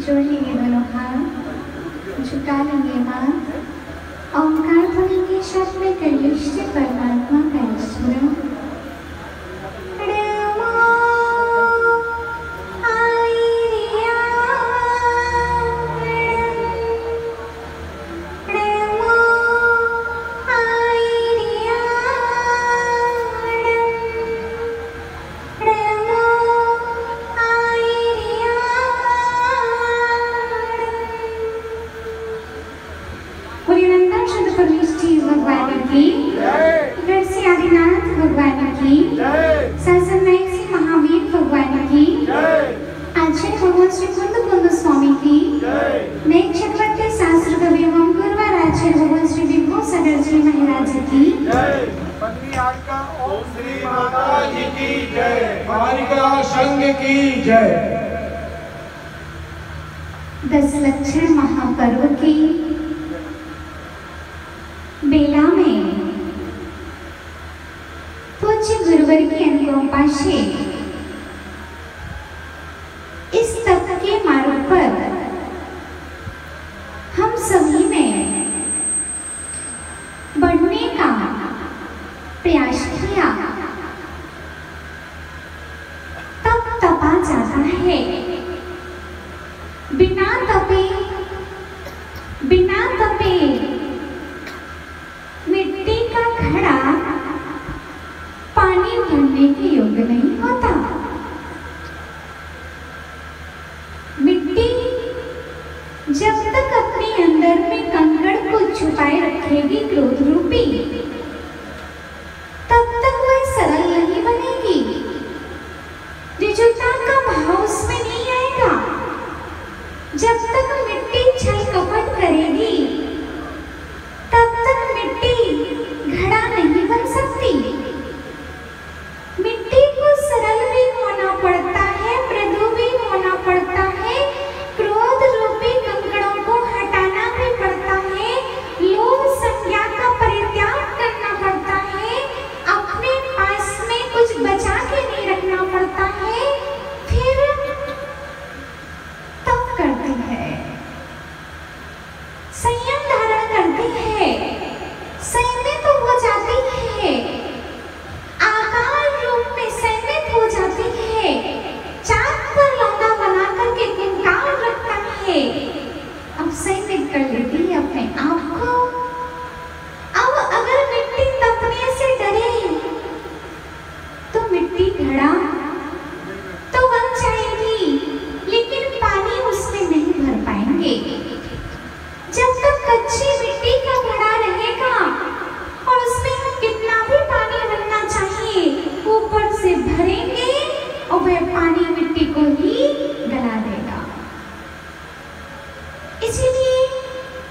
जोड़ लेंगे दोनों हाथ, झुका लेंगे माथ, ओंकार ध्वनि के शब्द में कनिष्ठ परमात्मा का स्मरण। दशलक्षण महापर्व की बेला में पूज्य गुरुवर की अनुकंपा से इस तप के मार्ग पर हम सभी ने बढ़ने का प्रयास किया। तप तपा जाता है, बिना तपे मिट्टी का घड़ा पानी भरने के योग्य नहीं होता। मिट्टी जब तक अपने अंदर में कंकड़ को छुपाए रखेगी क्रोध रूपी, तब तक वह सरल नहीं बनेगी। दृढ़ता का भाव उसमें नहीं आएगा। जब तक मिट्टी छल कपट करेगी, तब तक मिट्टी घड़ा नहीं बन सकती। मिट्टी को सरल भी होना पड़ता है, मृदु भी होना पड़ता है, क्रोध रूपी कंकड़ों को हटाना भी पड़ता है, लोभ संज्ञा का परित्याग करना पड़ता है, अपने पास में कुछ बचा के नहीं रखना पड़ता है, फिर तप करती है, संयम धारण करती है, संयमित हो जाती है, आकार रूप में संयमित हो जाती है, चाक पर लौंडा बना करके कुंकाल रखता है, अब संयमित कर लेती है अपने आप को। अब अगर मिट्टी तपने से डरे तो मिट्टी घड़ा तो बन जाएगी, लेकिन पानी उसमें नहीं भर पाएंगे। जब तक कच्ची मिट्टी का घड़ा रहेगा और उसमें हम कितना भी पानी भरना चाहिए ऊपर से भरेंगे और वह पानी मिट्टी को ही गला देगा। इसीलिए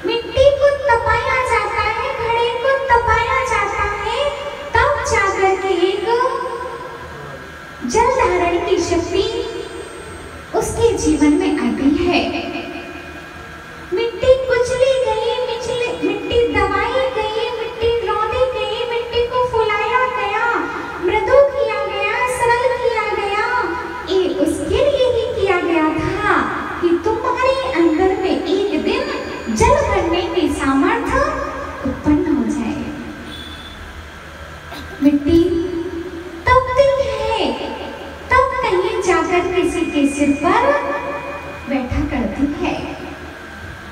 मिट्टी को तपाया जाता है, घड़े को तपाया जाता है, तब जाकर के एक जल धारण की शक्ति उसके जीवन में आती है। मिट्टी कुचली गई, मिट्टी दबाई गई, मिट्टी रौंदी गई, मिट्टी को फुलाया गया, मृदु किया गया, सरल किया गया। ये उसके लिए ही किया गया था कि तुम्हारे अंदर में एक दिन जल भरने की सामर्थ्य उत्पन्न हो जाए। मिट्टी तपती है, तब कहीं जाकर किसी के सिर पर बैठा करती है।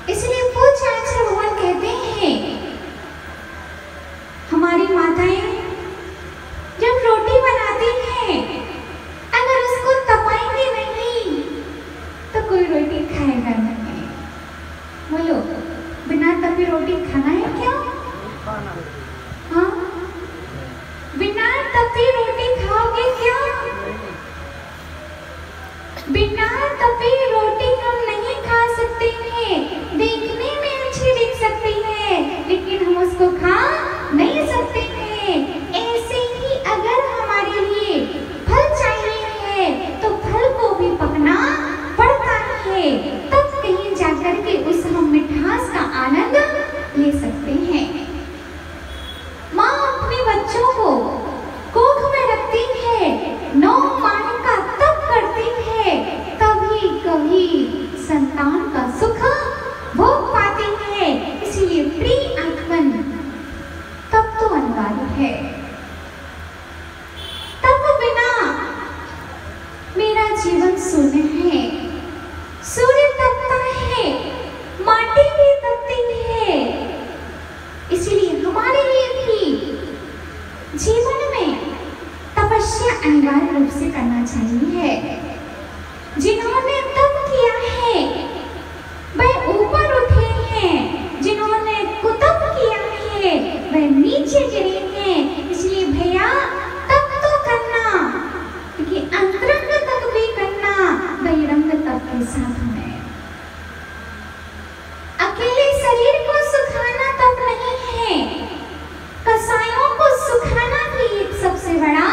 इसलिए पूज्य आचार्य भगवान कहते हैं, हमारी माताएं जब रोटी बनाती हैं, अगर उसको तपाएंगे नहीं तो कोई रोटी खाएगा नहीं। बोलो, बिना तपी रोटी खाना है क्या? हाँ, बिना तपी रोटी खाओगे क्या? बिना तपी रोटी हम नहीं खा सकते हैं। देखने में अच्छी दिख सकती है, लेकिन हम उसको खा नहीं सकते हैं। ऐसे ही अगर हमारे लिए फल चाहिए है तो फल को भी पकना पड़ता है, तब कहीं जाकर के उस हम मिठास का आनंद ले सकते हैं। माँ अपने बच्चों को कोख में रखती है, 9 माह का तप करती है, तभी कभी संतान का सुख भोग पाते हैं। इसलिए प्रिय आत्मन तप तो अनिवार्य है। तप बिना मेरा जीवन शून्य है। सूर्य तपता है, माटी भी तपती है। इसलिए हमारे लिए भी जीवन में तपस्या अनिवार्य रूप से करना चाहिए। जिन्होंने तप किया है वह ऊपर उठे हैं, जिन्होंने कुतप किया है वह नीचे गिरे हैं। इसलिए भैया तप तो करना, क्योंकि अंतरंग तप भी करना बहिरंग तप के साथ में। अकेले शरीर को सुखाना तप नहीं है, कसायों को सुखाना भी एक सबसे बड़ा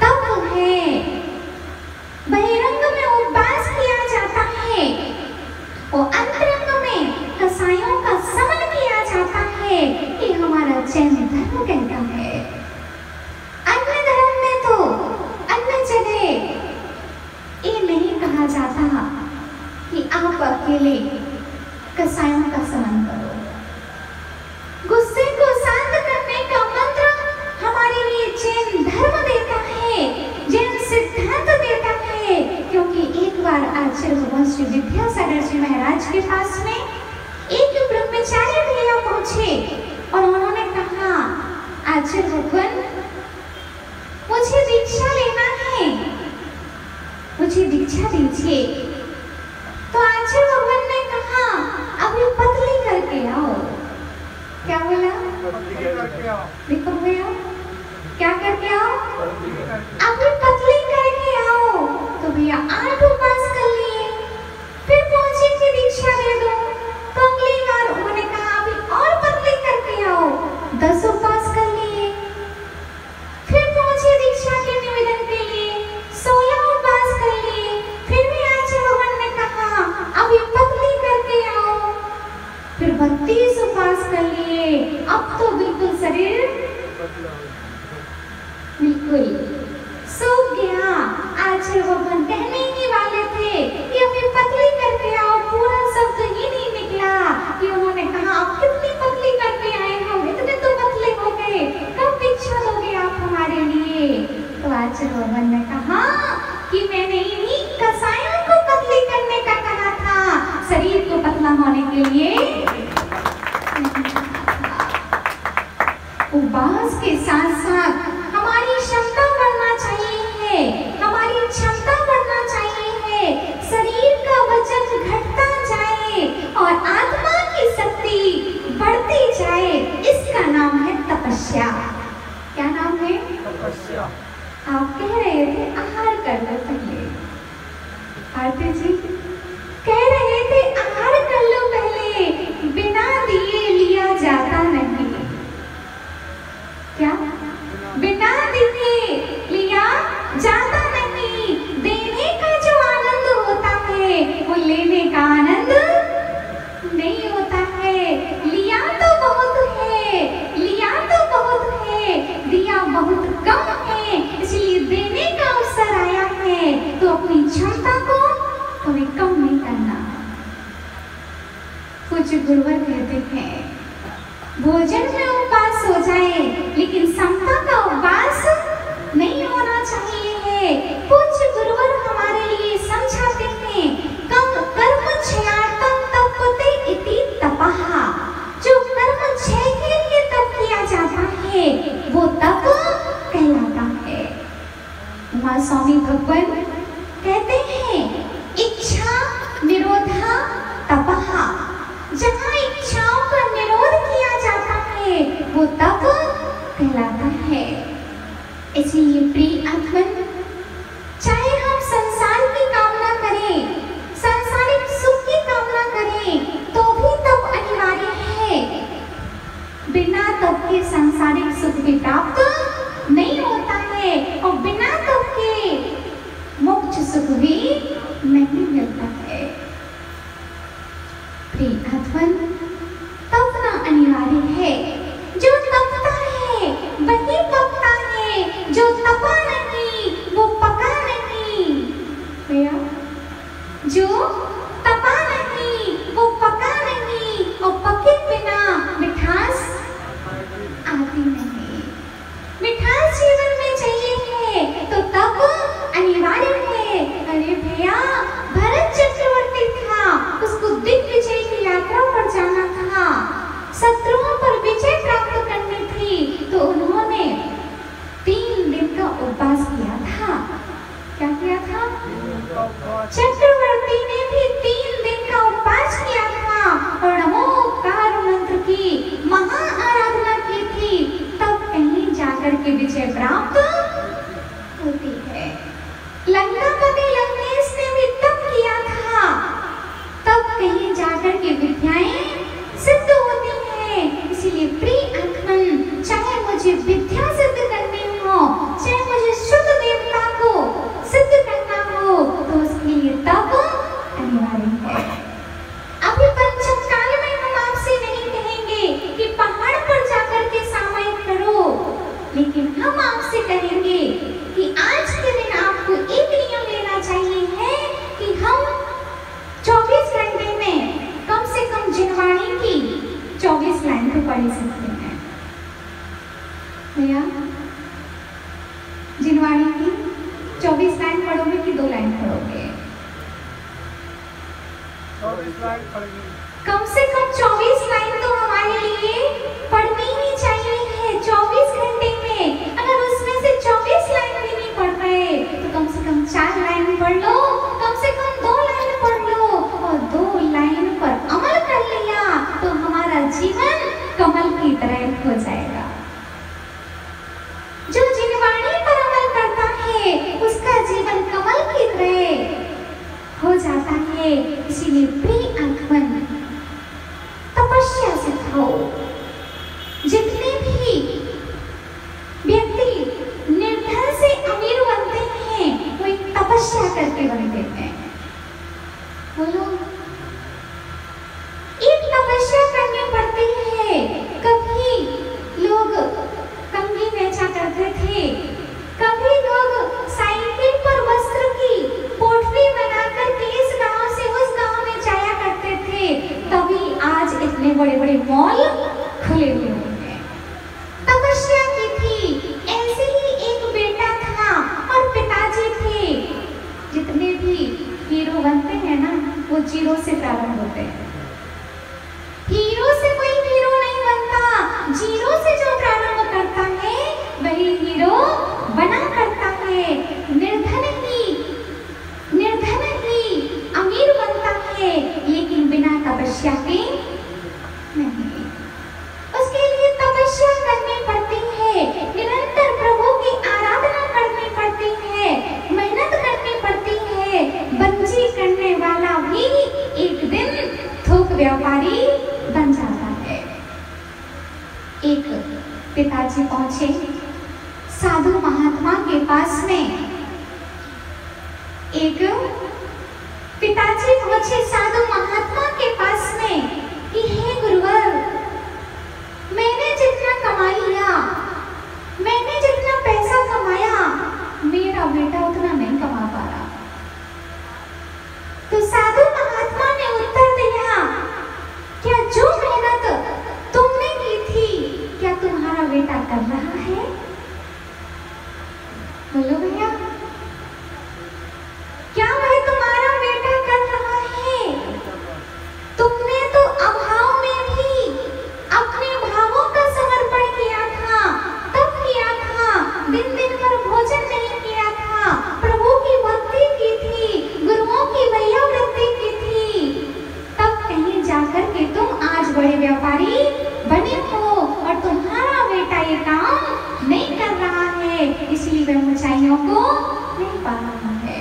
तप है। बहिरंग में उपवास किया जाता है और अंतरंग में कसायों का समन किया जाता है। ये हमारा जैन धर्म कहता है। अन्य धर्म में तो अन्य जगह ये नहीं कहा जाता कि आप अकेले कसायों का समन करो। गुस्से को शांत करने का मंत्र हमारे लिए जैन धर्म देता है, जैन सिद्धांत देता है। क्योंकि एक बार आचार्य भगवान श्री विद्यासागर जी महाराज के पास में एक ब्रह्मचारी भैया पहुंचे और उन्होंने कहा, आचार्य भगवान मुझे दीक्षा लेना है, मुझे दीक्षा दीजिए। तो आचार्य भगवान ने कहा, अभी पतली करके आओ। क्या बोला? देखो भैया, क्या करके आओ? अभी पतली करके आओ। तो भैया 8 उपवास कर लिए, फिर पहुंचे कि दीक्षा दे दो। तो अगली बार उन्होंने कहा अभी और पतली करके आओ। 10 उपवास कर लिए, फिर पहुंचे दीक्षा के निवेदन के लिए। 16 उपवास कर लिए, फिर भी आचार्य भगवान ने कहा अभी पतली करके आओ। फिर 32 उपवास कर लिए। अब तो बिल्कुल शरीर बिल्कुल सूख गया। आचार्य भगवान कहने ही वाले थे कि अभी पतली करके आओ, पूरा शब्द ही नहीं निकला कि उन्होंने कहा आप कितनी पतली करके आए हो, इतने तो पतले हो गए, कब दीक्षा दोगे आप हमारे लिए? तो आचार्य भगवान ने कहा कि मैंने इन्हीं कसायों को पतली करने का कहा था, शरीर को पतला होने के लिए। उपवास के साथ साथ हमारी क्षमता बढ़ना चाहिए, हमारी क्षमता बढ़ना चाहिए। शरीर का वजन घटता जाए और आत्मा की शक्ति बढ़ती जाए, इसका नाम है तपस्या। क्या नाम है? तपस्या। आप कह रहे थे आहार कर लो पहले, आरती जी कह रहे थे आहार कर लो पहले, बिना दिए लिया जाता नहीं। क्या? बिना दिए लिया जाता नहीं। देने का जो आनंद होता है वो लेने का आनंद नहीं होता है। लिया तो बहुत है, लिया तो बहुत है, दिया बहुत कम है। इसलिए देने का अवसर आया है तो अपनी क्षमता को कभी कम नहीं करना। कुछ गुरुवर कहते हैं भोजन में उपवास हो जाए लेकिन समता का उपवास नहीं होना चाहिए। कुछ गुरुवर हमारे लिए समझाते हैं कम कर्म क्षयार्थम तपते इति तपः। जो कर्म क्षय के लिए तप किया जाता है वो तप कहलाता है। वहाँ स्वामी भगवान कहते हैं इच्छा निरोधा तपः। जहाँ इच्छाओं का निरोध किया जाता है वो तप कहलाता है। इसलिए प्रिय आत्मन, चाहे हम संसार की कामना करें, सांसारिक सुख की कामना करें, तो भी तप अनिवार्य है। बिना तप के सांसारिक सुख भी प्राप्त नहीं होता है और बिना तप के मोक्ष सुख भी नहीं मिलता है। प्रिय आत्मन, तपना अनिवार्य है। जो तपता है वही पकता है, जो तपा नहीं वो पका नहीं। भैया जो तपा नहीं अनिवार्य है। अरे भैया, भरत चक्रवर्ती था, उसको दिग्विजय की यात्रा पर जाना था, शत्रुओं पर विजय प्राप्त करनी थी, तो उन्होंने 3 दिन का उपवास किया था। क्या किया था? चक्रवर्ती ने भी 3 दिन का उपवास किया था और नमोकार मंत्र की महा आराधना की थी, तब कहीं जाकर के विजय प्राप्त होती है। लंकापति लंकेश ने भी तब किया था, तब कहीं जाकर के विद्याएं सिद्ध होती हैं। इसीलिए प्रिय आत्मन, चाहे मुझे विद्या सिद्ध करनी हो, चाहे मुझे शुद्ध देवता को सिद्ध करना हो, तो उसके लिए तब अनिवार्य है। अभी पंचम काल में हम आपसे नहीं कहेंगे कि पहाड़ पर जाकर के सामयिक करो, लेकिन हम आपसे कहेंगे कि आज के दिन आपको एक नियम लेना चाहिए है कि हम 24 घंटे में कम से कम जिनवाणी की 24 लाइन तो पढ़ सकते हैं। भैया, जिनवाणी की 24 लाइन पढ़ोगे कि 2 लाइन पढ़ोगे? 24 लाइन पढ़ेंगे। कम से कम 24 लाइन तो हमारे लिए पढ़नी ही चाहिए है 24 घंटे में। अगर उसमें से 24 लाइन भी नहीं पढ़ पाए तो कम से कम 4 लाइन पढ़ लो, कम से कम 2 लाइन पढ़ लो, और 2 लाइन पर अमल कर लिया तो हमारा जीवन कमल की तरह हो जाएगा। जो जिनवाणी पर अमल करता है उसका जीवन कमल की तरह हो जाता है। इसीलिए प्रिय आगमन, तपस्या सिखाओ। जितने भी व्यक्ति निर्धन से अमीर बनते हैं वो एक तपस्या करके बनते हैं। बोलो, एक तपस्या करनी पड़ती है। कभी लोग कंघी बेचा करते थे, कभी लोग साइकिल पर वस्त्र की पोटली बनाकर के इस गांव से उस गांव में जाया करते थे, तभी आज इतने बड़े बड़े मॉल खुले हुए हैं। तपस्या की थी। ऐसे ही एक बेटा था और पिताजी थे। जितने भी हीरो बनते हैं ना, वो जीरो से प्रारंभ होते हैं। हीरो से कोई हीरो नहीं बनता, जीरो से जो प्रारंभ करता है वही हीरो बना करता है। निर्धन ही अमीर बनता है, लेकिन बिना तपस्या के नहीं। उसके लिए तपस्या करनी पड़ती है, निरंतर प्रभु की आराधना करनी पड़ती है, मेहनत करनी पड़ती है। बंजी करने वाला भी एक दिन थोक व्यापारी बन जाता है। एक पिताजी पहुंचे साधु महात्मा के पास में। एक पिताजी पहुंचे साधु महात्मा के पास में कि हे गुरुवर, मैंने जितना कमा लिया, मैंने जितना पैसा कमाया, मेरा बेटा उतना नहीं कमा पा रहा। तो साधु महात्मा ने उत्तर दिया, क्या जो मेहनत तुमने की थी क्या तुम्हारा बेटा कर रहा है? बोलो भैया, क्या वह तुम्हारा बेटा कर रहा है? तुमने तो अभाव में भी अपने भावों का समर्पण किया था, तब किया था, दिन दिन भर भोजन नहीं किया था, प्रभु की भक्ति की थी, गुरुओं की वैयावृत्ति की थी, तब कहीं जाकर के तुम आज बड़े व्यापारी बने हो और तुम्हारा बेटा ये काम नहीं कर रहा है, इसलिए वह ऊंचाइयों को नहीं पा रहा है।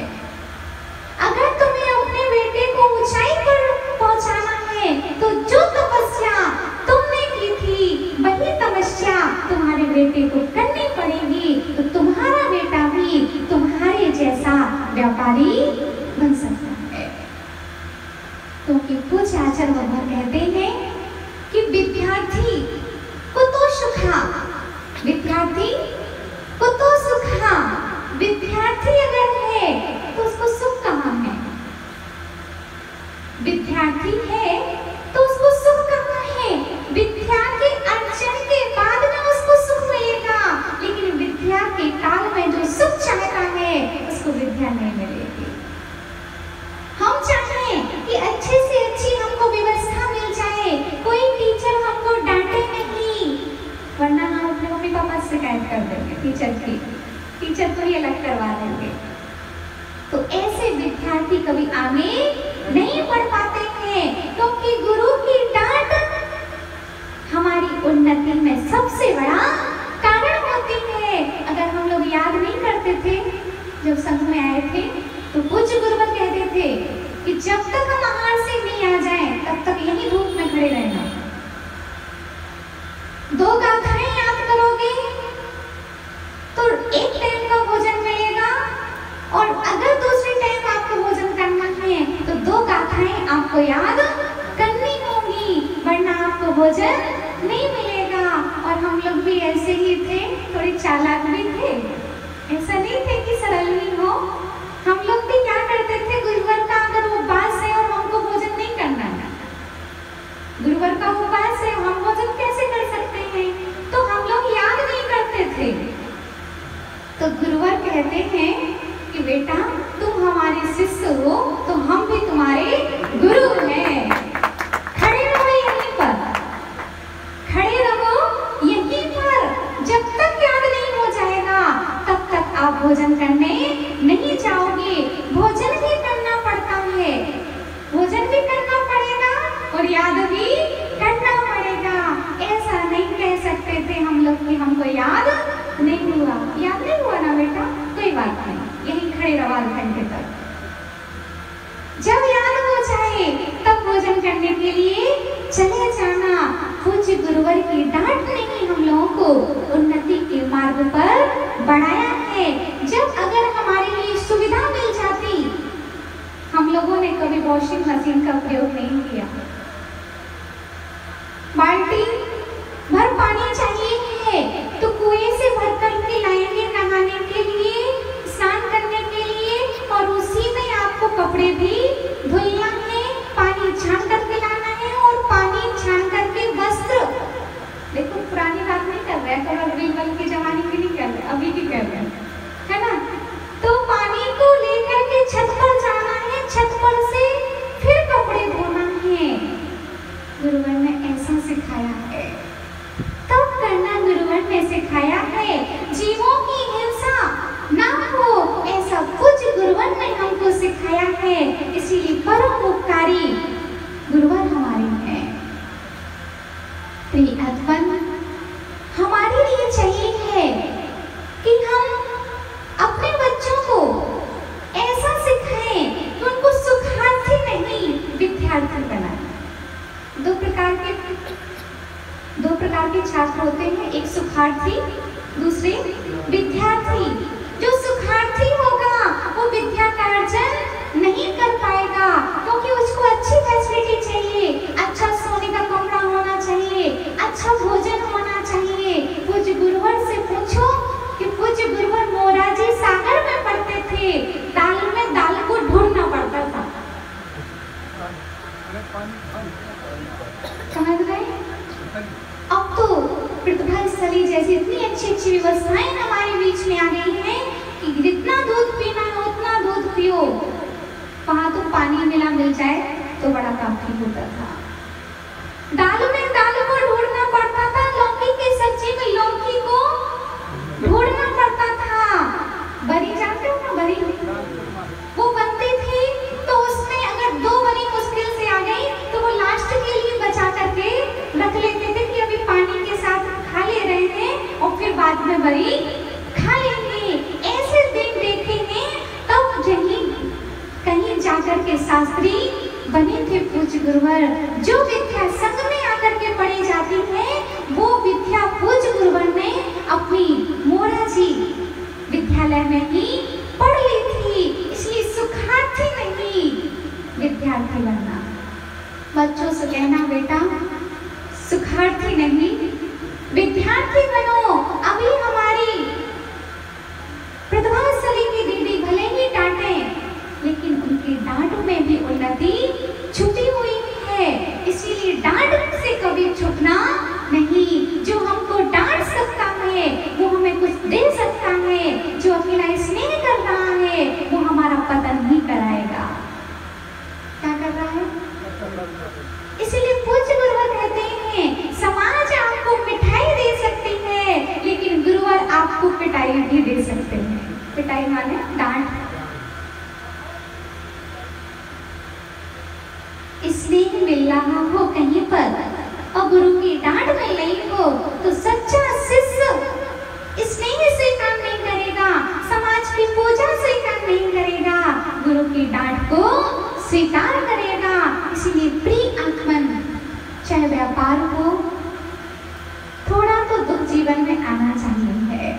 अगर तुम्हें अपने बेटे को ऊंचाई पर पहुंचाना है तो जो तपस्या तुमने की थी वही तपस्या तुम्हारे बेटे को करनी पड़ेगी, तो तुम्हारा बेटा भी तुम्हारे जैसा व्यापारी बन सकता है। क्योंकि पूज्य आचार्य बाबा कहते हैं कि विद्यार्थी को तो सुखा, विद्यार्थी को तो सुखा, विद्यार्थी अगर है तो उसको सुख कहाँ है? विद्यार्थी है तो उसको सुख कहाँ है? विद्या के अर्जन के बाद में उसको सुख मिलेगा, लेकिन विद्या के काल में जो सुख चाहता है उसको टीचर को ही अलग करवा देंगे। तो ऐसे विद्यार्थी कभी आगे नहीं बढ़ पाते हैं, क्योंकि गुरु की डांट हमारी उन्नति में सबसे बड़ा कारण होती है। अगर हम लोग याद नहीं करते थे, जब संघ में आए थे तो पूज्य गुरुवर कहते थे कि जब तक हम आहार से नहीं आ जाएं, तब तक यही धूप में खड़े रहना। 2 गाथाएं याद करोगे तो एक टाइम का भोजन मिलेगा, और अगर दूसरे टाइम आपको भोजन करना है तो 2 गाथाएं आपको याद करनी होगी, वरना आपको भोजन नहीं मिलेगा। और हम लोग भी ऐसे ही थे, थोड़े चालाक भी थे, ऐसा नहीं थे कि सरल ही हो। हम लोग भी क्या करते थे, गुरुवर का अगर उपवास है और हमको भोजन नहीं करना है, गुरुवर का उपवास है, हम भोजन कैसे कर सकते हैं, तो हम लोग याद नहीं करते थे। तो गुरुवर कहते हैं कि बेटा तुम हमारे शिष्य हो, तो हम भी तुम्हारे गुरु हैं, खड़े रहो यहीं पर, खड़े रहो यहीं पर, जब तक याद नहीं हो जाएगा तब तक आप भोजन करने नहीं जाओगे। भोजन भी करना पड़ता है, भोजन भी करना पड़ेगा और याद भी करना पड़ेगा। ऐसा नहीं कह सकते थे हम लोग कि हमको याद नहीं हुआ। याद नहीं हुआ ना बेटा, कोई बात नहीं, यही खड़े रहो आधे घंटे तक। जब याद हो जाए तब भोजन करने के लिए चले जाना। पूज्य गुरुवर की डांट ने ही हम लोगों को उन्नति के मार्ग पर बढ़ाया है। जब अगर हमारे लिए सुविधा मिल जाती, हम लोगों ने कभी वॉशिंग मशीन का प्रयोग नहीं किया। बाल्टी भर पानी चाहिए है तो कुएं से भर करके लाएंगे नहाने के लिए, स्नान करने के लिए, और उसी में आपको कपड़े भी धुलना है, पानी छान करके लाना है, और पानी छान करके वस्त्र, देखो पुरानी बात नहीं कर रहे, तो बीरबल के जमाने की नहीं कर रहे, अभी की कर रहे है ना। तो पानी को लेकर के छत पर जाना है, छत पर से फिर कपड़े धोना है। गुरुवर ने ऐसा सिखाया है, तब करना गुरुवर ने सिखाया है। जीवों की हिंसा ना हो, ऐसा कुछ गुरुवर ने हमको सिखाया है। इसीलिए परम उपकारी गुरुवर हमारे हैं। प्रियतम हमारे लिए चाहिए है कि हम अपने बच्चों को ऐसा सिखाएं कि उनको सुखार्थी नहीं विद्यार्थी बनाएं। दो प्रकार के छात्र होते हैं, एक सुखार्थी, दूसरे विद्यार्थी। जो सुखार्थी होगा वो विद्या का अर्जन नहीं कर पाएगा, क्योंकि उसको अच्छी फैसिलिटी चाहिए, अच्छा सोने का कमरा होना चाहिए, अच्छा भोजन होना चाहिए। पूज्य गुरुवर से पूछो कि पूज्य गुरुवर मोराजी सागर में पढ़ते थे, दाल में दाल को ढूंढना पड़ता था। समझ गए? अब तो प्रतिभा स्थली जैसी इतनी अच्छी अच्छी व्यवस्थाएं हमारे बीच में आ गई हैं कि जितना दूध पीना है उतना दूध पियो। वहां तो पानी मिल जाए तो बड़ा काफी होता था। दाल में दाल को ढूंढना पड़ता था, लौकी की सब्जी में लौकी को ढूंढना पड़ता था। बरी जानते हो ना, बरी वो बनती थी, तो उसमें अगर 2 बरी मुश्किल से आ गई तो वो लास्ट के लिए बचा करके रख लेते थे कि अभी पानी के साथ खा ले रहे हैं और फिर बाद में बरी खा लेंगे। ऐसे दिन देखेंगे तब कहीं जाकर के शास्त्री बने थे पूज्य गुरुवर। जो विद्या संघ में आकर के पढ़ी जाती है वो विद्या पूज्य गुरुवर ने अपनी मोराजी विद्यालय में ही पढ़ ली थी। इसलिए सुखार्थी नहीं विद्यार्थी बनना। बच्चों से कहना बेटा सुखार्थी नहीं विद्यार्थी बनो। अभी हमारी प्रतिभाशाली की दीदी भले ही डांटे, लेकिन उनकी डांट में भी उन्नति छुपी हुई है। इसीलिए डांट से कभी छुपना नहीं। जो हमको डांट सकता है वो हमें कुछ दे सकता है, जो अकेला स्नेह कर रहा है वो हमारा पतन नहीं कराएगा। क्या कर रहा है? इसीलिए पूज्य गुरुवर कहते हैं समाज आपको मिठाई दे सकती है, लेकिन गुरुवर आपको पिटाई सकते हैं। पिटाई माने डांट। स्नेह मिल रहा हो कहीं पर और गुरु की डांट मिल रही हो तो सच्चा शिष्य स्नेह से काम नहीं करेगा, समाज की पूजा से काम नहीं करेगा, गुरु की डांट को स्वीकार करेगा। इसलिए प्रिय आत्मन, चाहे व्यापार हो, थोड़ा तो दुख जीवन में आना चाहिए है।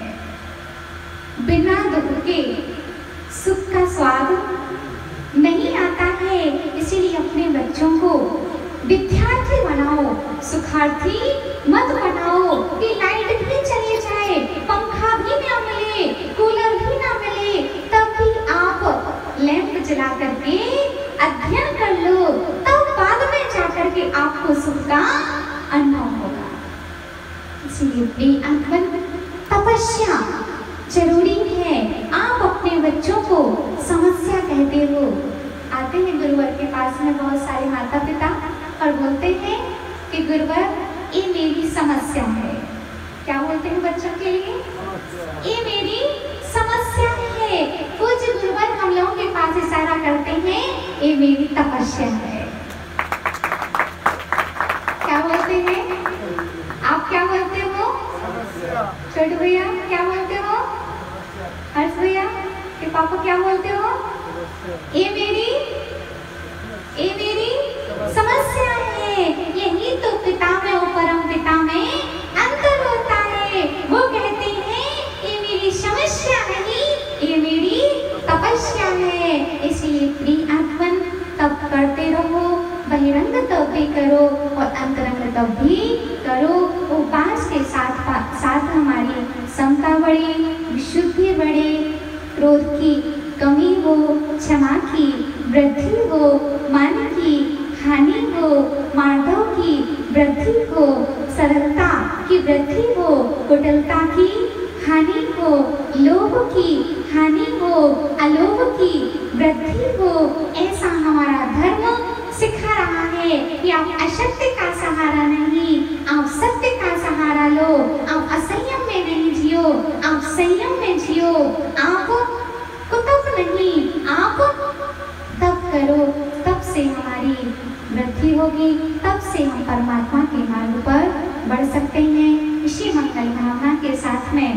बिना दुख के सुख का स्वाद नहीं आता है। इसीलिए अपने बच्चों को विद्यार्थी बनाओ, सुखार्थी मत बनाओ कि लाइट भी चले जाए, पंखा भी ना मिले, कूलर भी ना मिले, तब भी आप लैंप जला करके अध्ययन कर लो, तब बाद में जाकर के आपको सुख का अनुभव होगा। इसलिए प्रिय आत्मन, तपस्या जरूरी है। आप अपने बच्चों को समस्या कहते हो, आते हैं गुरुवर के पास में बहुत सारे माता पिता और बोलते हैं कि गुरुवर ये मेरी समस्या है। क्या बोलते हैं बच्चों के लिए? ये मेरी समस्या है। कुछ गुरुवर हम लोगों के पास इशारा करते हैं, ये मेरी तपस्या है। क्या बोलते हैं? आप क्या बोलते हो? छोटे भैया क्या बोलते हो? हर्ष भैया के पापा क्या बोलते हो? ये मेरी समस्या है। यही तो पिता में और परम पिता में अंतर होता है। वो कहते हैं ये मेरी समस्या नहीं, ये मेरी तपस्या है। इसलिए प्रिय आत्मन, तब करते रहो, बहिरंग तब भी करो और अंतरंग तब भी करो। उपास के साथ हमारी समता बढ़े, विशुद्धि बढ़े, क्रोध की कमी हो, क्षमा की वृद्धि हो, मान की हानि हो, माधव की वृद्धि हो, सरलता की वृद्धि हो, कुटिलता की हानि हो, लोभ की हानि हो, अलोभ की वृद्धि हो। ऐसा हमारा धर्म सिखा रहा है कि आप असत्य का सहारा नहीं, आप सत्य का सहारा लो। आप असंयम में नहीं जियो, आप संयम में जियो। आप कुतब नहीं, आप तब करो, तब से हमारी वृद्धि होगी, तब से हम परमात्मा के मार्ग पर बढ़ सकते हैं। इसी मंगल भावना के साथ में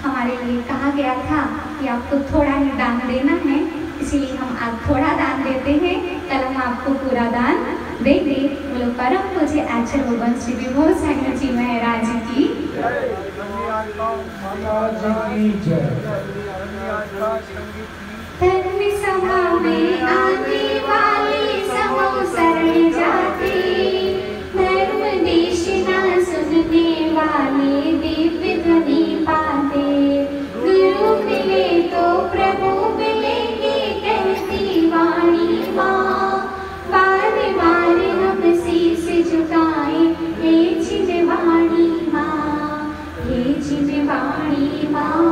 हमारे लिए कहा गया था कि आपको थोड़ा ही दान देना है, इसलिए हम आज थोड़ा दान देते हैं, कल हम आपको पूरा दान देंगे। बोलो परम पूज्य आचार्य वंश श्री विभो सागर जी महाराज की धर्म सभा में आने वाले समो शरण जाते, धर्म देश ना सुनने वाले दिव्य ध्वनि पाते। गुरु मिले तो प्रभु मिलेंगे कहती वाणी माँ, बार बार हम शीश झुकाए हे जिनवाणी माँ, हे जिनवाणी माँ।